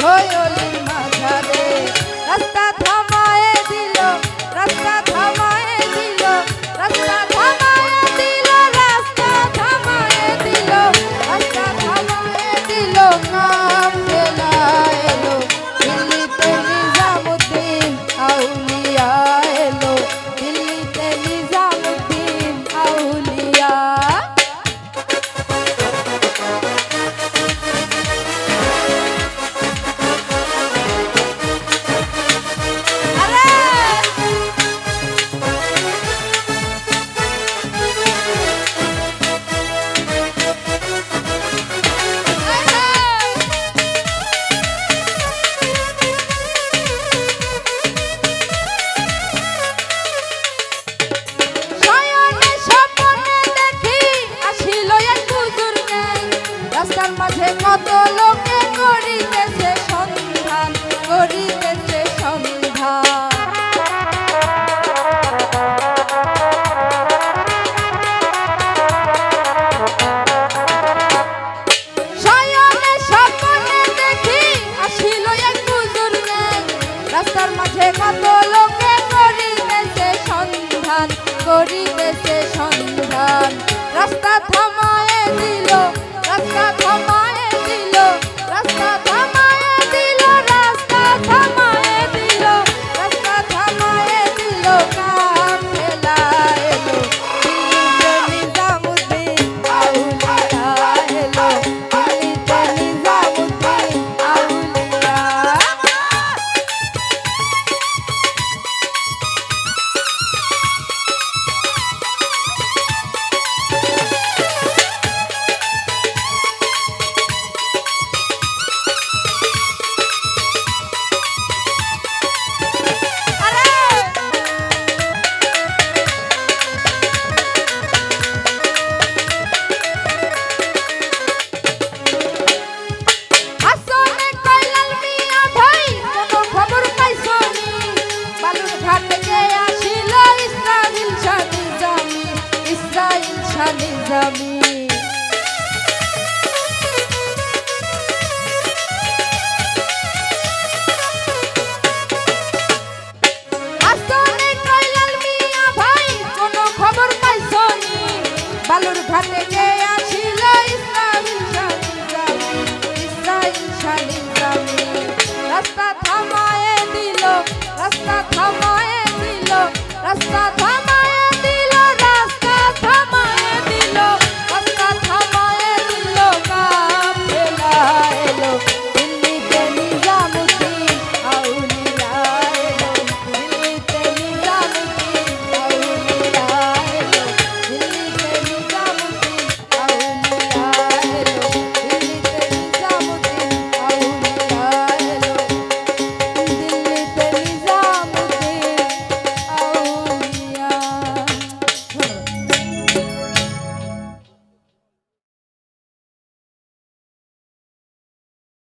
হইলির মাঝারে রাস্তা থামায়ে দিল, রাস্তা থামায়ে দিল, রাস্তা থামায়ে দিল, রাস্তা থামায়ে দিল, রাস্তা থামায়ে দিল, নাম ফেলা এলো দিল্লিতে নিজামুদ্দিন আউলিয়া এলো, দিল্লিতে নিজামুদ্দিন আউলিয়া। রাস্তার মাঝে কত লোকে করিতেছে সন্ধান, করিতেছে সন্ধান। শয়নে স্বপ্নে দেখি আসিল এক বুজুর্গ, রাস্তার মাঝে কত লোকে করিতেছে সন্ধান, করিতেছে সন্ধান। রাস্তা থামায়ে দিল, রাস্তা থামায়ে দিল, রাস্তা থামায়ে দিল, রাস্তা থামায়ে দিল, রাস্তা থামায়ে দিল, কাম ফেলা এলো দিল্লিতে নিজামুদ্দিন আউলিয়া এলো, দিল্লিতে নিজামুদ্দিন আউলিয়া। বালুর ঘাটে কে আসিল ইসরাইল শালী, রাস্তা থামায়ে দিল, রাস্তা থামায়ে দিল, রাস্তা